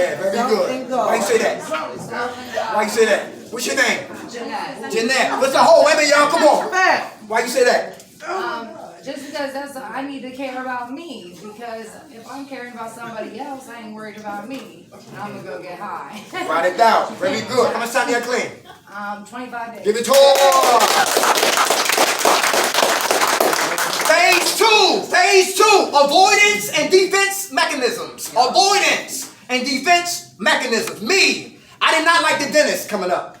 Yeah, very good. Why you say that? Why you say that? What's your name? Jeanette. Jeanette. What's the whole? Wait a minute, y'all. Come on. Why you say that? Just because I need to care about me. Because if I'm caring about somebody else, I ain't worried about me. I'm gonna go get high. Write it down. Very good. How much time you got clean? 25 days. Give it to her. Phase two. Avoidance and defense mechanisms. Avoidance and defense mechanisms. Me. I did not like the dentist coming up.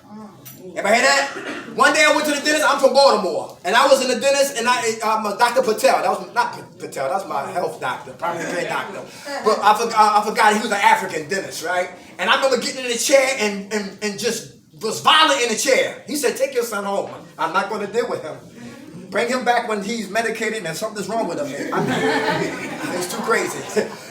Ever hear that? One day I went to the dentist. I'm from Baltimore, and I was in the dentist, and I'm Dr. Patel. That was not Patel. That was my health doctor, primary care doctor. But I forgot he was an African dentist, right? And I remember getting in the chair and just was violent in the chair. He said, "Take your son home. I'm not going to deal with him. Bring him back when he's medicated and something's wrong with him." He's too crazy.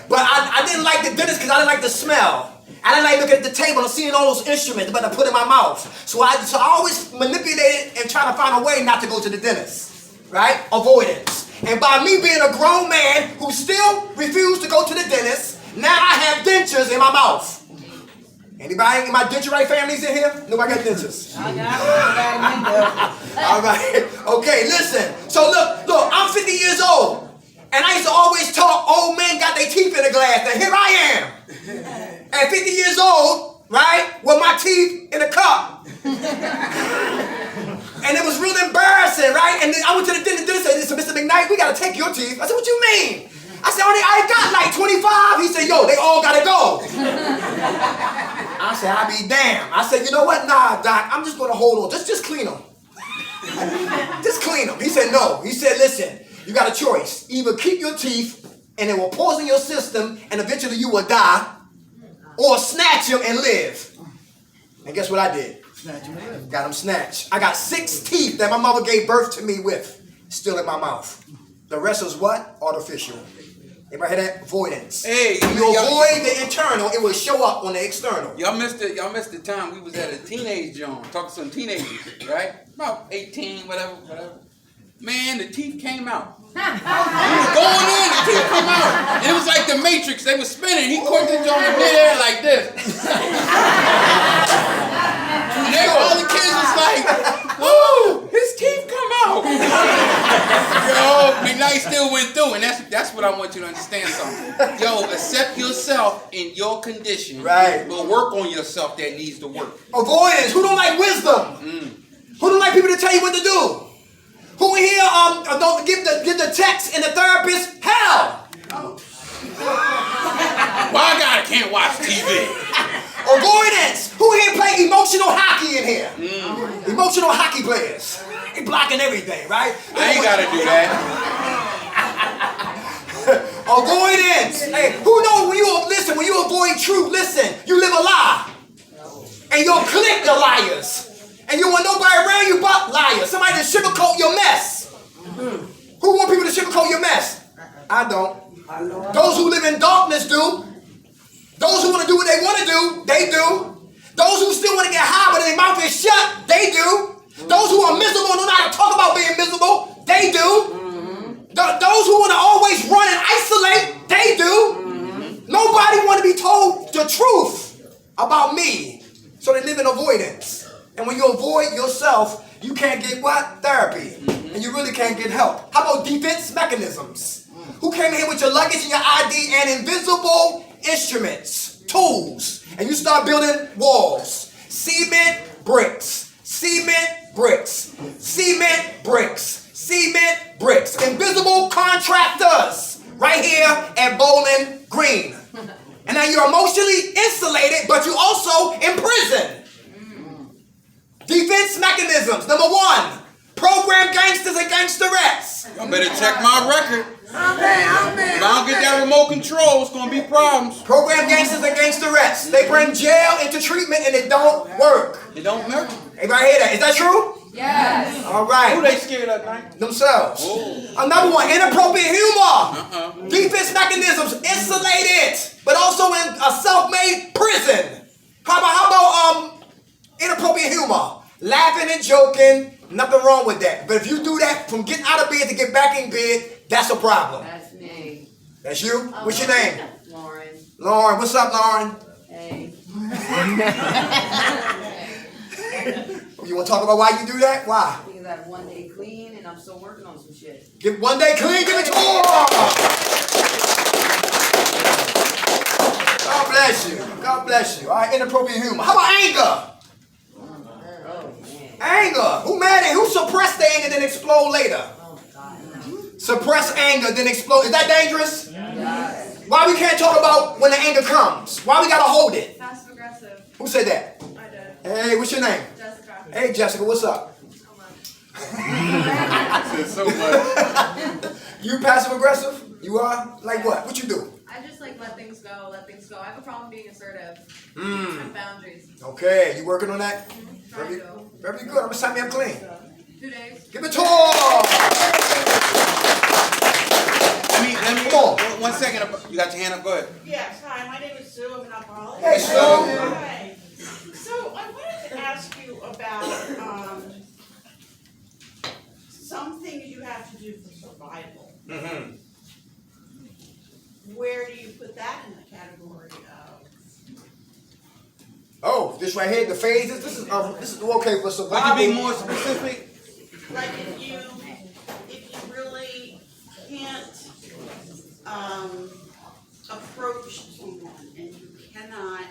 But I didn't like the dentist because I didn't like the smell. I didn't like looking at the table and seeing all those instruments but I put in my mouth. So I always manipulated and try to find a way not to go to the dentist. Right? Avoidance. And by me being a grown man who still refused to go to the dentist, now I have dentures in my mouth. Anybody in my denture families in here? Nobody got dentures. I got All right. Okay, listen. So look, I'm 50 years old. And I used to always talk, old men got their teeth in the glass. And here I am. At 50 years old, right, with my teeth in a cup. And it was real embarrassing, right? And then I went to the dentist and said, "Mr. McKnight, we got to take your teeth." I said, "What you mean?" I said, "I got like 25. He said, "Yo, they all got to go." I said, "I'll be damned." I said, "You know what? Nah, Doc, I'm just going to hold on. Just clean them. Just clean them." He said, "No." He said, "Listen, you got a choice. Either keep your teeth and it will poison your system and eventually you will die, or snatch them and live." And guess what I did? Got them snatched. I got 6 teeth that my mother gave birth to me with, still in my mouth. The rest was what? Artificial. Everybody hear that? Avoidance. Hey, when you avoid the internal, it will show up on the external. Y'all missed the time we was at a teenage joint, talking to some teenagers, right? About 18, whatever. Man, the teeth came out. We were going in, the teeth come out. And it was like the Matrix. They were spinning. He caught the joint in midair like this. And all the kids was like, "Woo, his teeth come out." Yo, McKnight still went through. And that's what I want you to understand something. Yo, accept yourself in your condition. Right. But work on yourself that needs to work. Avoidance. Who don't like wisdom? Who don't like people to tell you what to do? Who in here don't give the text and the therapist hell? Why I can't watch TV? Avoidance. Who here play emotional hockey in here? Emotional hockey players. They blocking everything, right? I ain't gotta do that. Avoidance. Hey, who knows when you avoid truth, listen, you live a lie. And you'll click the liars. And you want nobody around you but liars. Somebody to sugarcoat your mess. Who want people to sugarcoat your mess? I don't. Those who live in darkness do. Those who want to do what they want to do, they do. Those who still want to get high but their mouth is shut, they do. Those who are miserable and don't know how to talk about being miserable, they do. Those who want to always run and isolate, they do. Nobody want to be told the truth about me. So they live in avoidance. And when you avoid yourself, you can't get what? Therapy. And you really can't get help. How about defense mechanisms? Who came in here with your luggage and your ID and invisible instruments, tools, and you start building walls? Cement bricks. Cement bricks. Cement bricks. Cement bricks. Invisible contractors right here at Bowling Green. And now you're emotionally insulated, but you also in prison. Defense mechanisms. Number 1, program gangsters and gangsterettes. Y'all better check my record. If I don't get that remote control, it's gonna be problems. Program gangsters and gangsterettes. They bring jail into treatment and it don't work. It don't work. Everybody hear that? Is that true? Yes. All right. Who they scared of, night? Themselves. Number 1, inappropriate humor. Defense mechanisms, insulated, but also in a self-made prison. How about inappropriate humor? Laughing and joking, nothing wrong with that. But if you do that from getting out of bed to get back in bed, that's a problem. That's me. That's you? What's your name? Lauren. Lauren. What's up, Lauren? Hey. day. You want to talk about why you do that? Why? Because I have 1 day clean and I'm still working on some shit. Give 1 day clean, give it to him. God bless you. God bless you. All right, inappropriate humor. How about anger? Anger. Who mad at? Who suppressed the anger then explode later? Suppress anger then explode. Is that dangerous? Yes. Why we can't talk about when the anger comes? Why we gotta hold it? Passive aggressive. Who said that? I did. Hey, what's your name? Jessica. Hey, Jessica, what's up? Said so much. You passive aggressive? You are? Like what? What you do? I just like let things go, let things go. I have a problem being assertive. And boundaries. Okay, you working on that? Trying Very, to. very good. I'm gonna sign me up clean. 2 days. Give it to him. Let me, Come on. 1 second. You got your hand up? Go ahead. Yes, hi, my name is Sue, I'm an alcoholic. Hey, Sue. Hi. So I wanted to ask you about some things you have to do for survival. Mm-hmm. Where do you put that in the category of? Oh, this right here, the phases. This is okay for survival. Could you be more specific? Like if you really can't approach someone and you cannot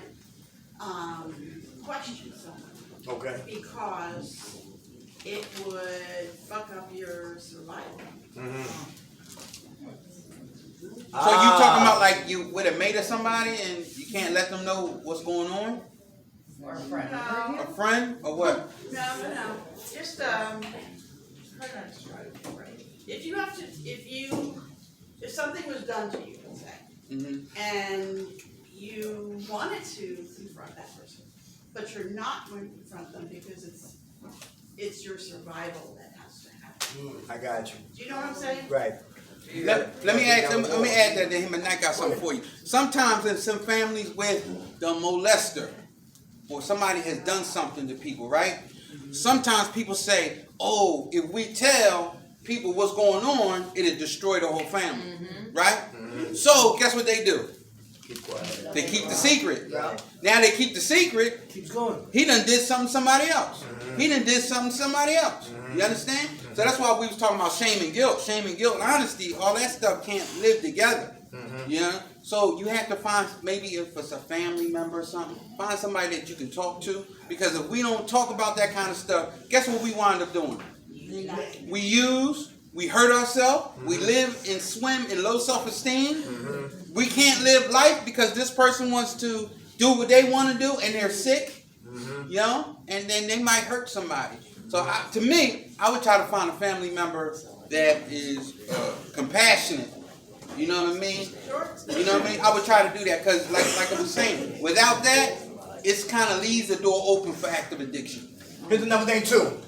question someone. Okay. Because it would fuck up your survival. Mm-hmm. So you talking about like you with a mate or somebody and you can't let them know what's going on? Or a friend. No, A friend or what? no. Just if something was done to you, let's say, and you wanted to confront that person, but you're not going to confront them because it's your survival that has to happen. I got you. Do you know what I'm saying? Right. Let me add that to him and I got something for you. Sometimes in some families with the molester or somebody has done something to people, right? Sometimes people say, oh, if we tell people what's going on, it'll destroy the whole family, right? So guess what they do? Keep quiet. They keep the secret. Now they keep the secret. Keeps going. He done did something to somebody else. He done did something to somebody else. You understand? So that's why we was talking about shame and guilt. Shame and guilt and honesty, all that stuff can't live together. You know? So you have to find, maybe if it's a family member or something, find somebody that you can talk to. Because if we don't talk about that kind of stuff, guess what we wind up doing? We use, we hurt ourselves, we live and swim in low self-esteem. We can't live life because this person wants to do what they want to do and they're sick, you know, and then they might hurt somebody. So to me, I would try to find a family member that is compassionate. You know what I mean? You know what I mean? I would try to do that because like I was saying, without that, it kind of leaves the door open for active addiction. Here's another thing too.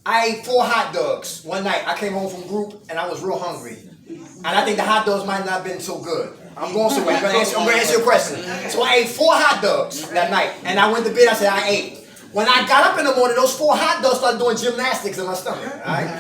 I ate 4 hot dogs one night. I came home from group and I was real hungry. And I think the hot dogs might not have been so good. I'm going somewhere. I'm going to answer your question. So I ate 4 hot dogs that night. And I went to bed. I said I ate. When I got up in the morning, those 4 hot dogs started doing gymnastics in my stomach. All right?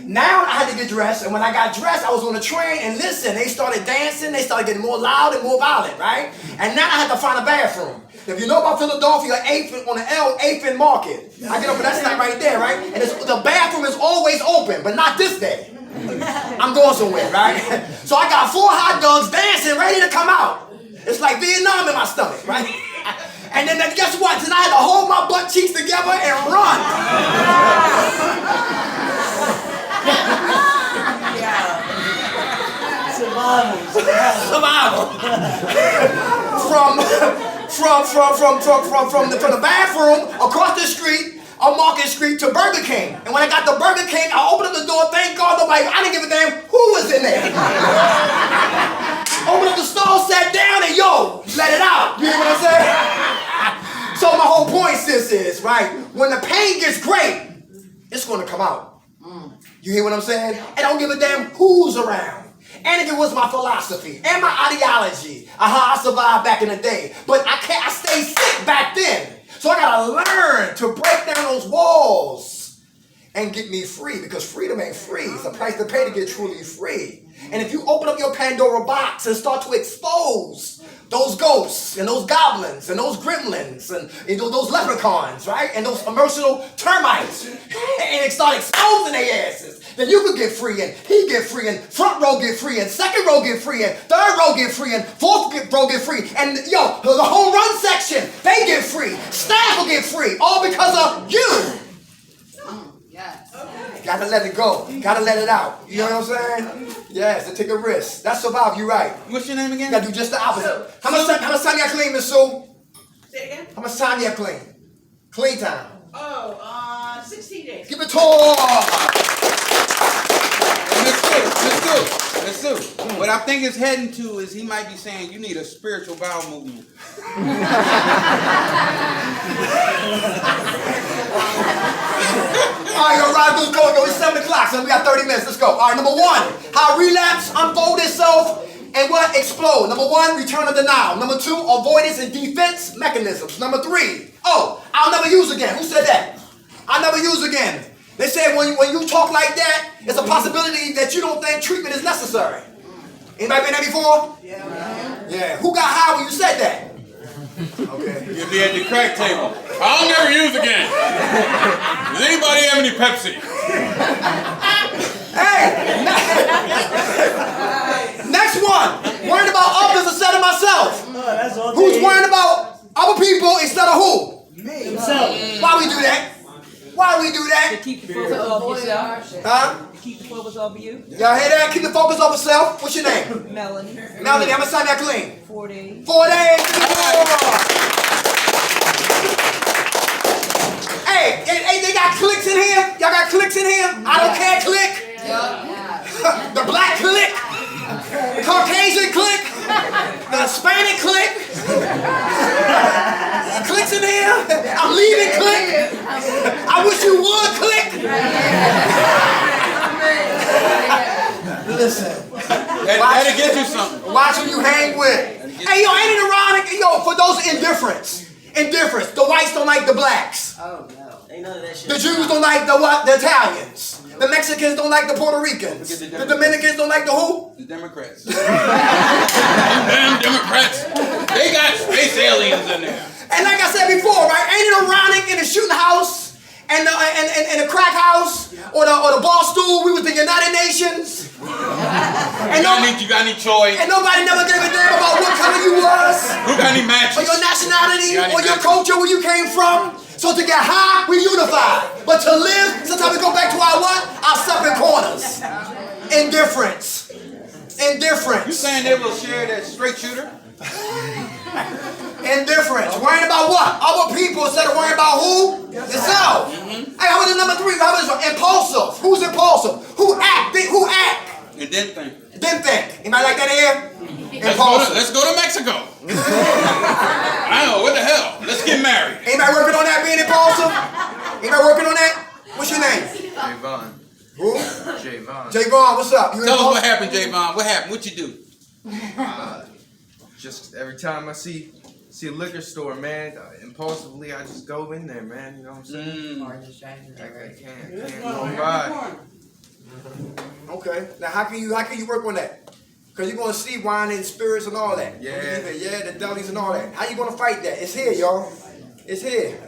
Now I had to get dressed. And when I got dressed, I was on the train. And listen, they started dancing. They started getting more loud and more violent. Right? And now I had to find a bathroom. If you know about Philadelphia, 8th on the L, 8th and Market. I get up and that's not right there, right? And the bathroom is always open, but not this day. I'm going somewhere, right? So I got 4 hot dogs dancing, ready to come out. It's like Vietnam in my stomach, right? And then guess what? Then I had to hold my butt cheeks together and run. Survival. From the bathroom across the street on Market Street to Burger King. And when I got to Burger King, I opened up the door. Thank God nobody, I didn't give a damn who was in there. Opened up the stall, sat down, and yo, let it out. You hear what I'm saying? So my whole point, sis, is, right, when the pain gets great, it's going to come out. You hear what I'm saying? And I don't give a damn who's around. And if it was my philosophy and my ideology, how I survived back in the day. But I stayed sick back then. So I got to learn to break down those walls. and get me free, because freedom ain't free. It's a price to pay to get truly free. And if you open up your Pandora box and start to expose those ghosts and those goblins and those gremlins and those leprechauns, right? And those emotional termites, and start exposing their asses, then you could get free, and he get free, and front row get free, and second row get free, and third row get free, and fourth row get free, and yo, the whole run section, they get free. Staff will get free, all because of you. Yes. Okay. Gotta let it go. Gotta let it out. You know what I'm saying? Yes, to take a risk. That's survive, you right. What's your name You again? gotta do just the opposite. How much time you got clean, Miss Sue? Say it again? How much time you got clean? Clean time. Oh, 16 days. Give it to her. Miss Sue. What I think it's heading to is he might be saying you need a spiritual bowel movement. All right, yo, Rod, let's go. It's 7 o'clock, so we got 30 minutes. Let's go. All right, number 1, how relapse unfold itself and what explode. Number 1, return of denial. Number 2, avoidance and defense mechanisms. Number 3, I'll never use again. Who said that? I'll never use again. They said when you talk like that, it's a possibility that you don't think treatment is necessary. Anybody been there before? Yeah. Who got high when you said that? Okay. You'll be at the crack table. I'll never use again. Does anybody have any Pepsi? Hey! Next one. Worried about others instead of myself. Who's worrying about other people instead of who? Himself. Why we do that? Why we do To that? keep the focus off yourself. Huh? To keep the focus off of you. Y'all hear that? Keep the focus on self. What's your name? Melanie. Melanie, how much time y'all clean? 4 days. 4 days. Hey, they got clicks in here? Y'all got clicks in here? I don't care click. The black click. The Caucasian click. The Hispanic click. Clicks in here. I'm leaving click. I wish you would click. Listen. That'll get you something. Watch who you hang with. Hey, yo, ain't it ironic? Yo, for those indifference. The whites don't like the blacks. Oh no. Ain't none of that shit. The Jews don't like the what? The Italians. The Mexicans don't like the Puerto Ricans. The Dominicans don't like the who? The Democrats. Damn Democrats. They got space aliens in there. And like I said before, right? Ain't it ironic in the shooting house and the crack house or the bar stool? We was the United Nations. And You got any choice? and nobody never gave a damn about what color you was, Who got any matches? or your nationality, You got any or your matches? culture, where you came from. So to get high, we unify. But to live, sometimes we go back to our what? Our separate corners. Indifference. You saying they will share that straight shooter? Indifference. Worrying about what? Other people instead of worrying about who? Yourself. Hey, how about the number 3? How about this one? Impulsive. Who's impulsive? Who act? Who act? And then think. Didn't think. Anybody like that here? Impulsive. Let's go to Mexico. I know, what the hell? Let's get married. Anybody working on that being impulsive? Anybody working on that? What's your name? Javon. Who? Javon. Javon, what's up? You Tell us what impulsive? happened, Javon. What happened? What you do? Just every time I see a liquor store, man, impulsively I just go in there, man. You know what I'm saying? Or distracted, I right? can't This go one, by. Okay. Now how can you work on that? Because you're gonna see wine and spirits and all that. Yeah. The delis and all that. How you gonna fight that? It's here, y'all. It's here.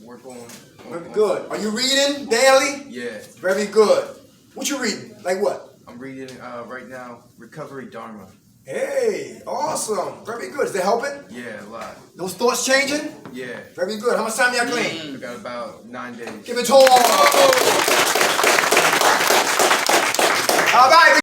Work on. Very good. Are you reading daily? Yeah, Very good. What you reading? Like what? I'm reading right now Recovery Dharma. Hey, awesome. Very good. Is that helping? Yeah, a lot. Those thoughts changing? Yeah, Very good. How much time y'all clean? I got about 9 days. Give it to 'em.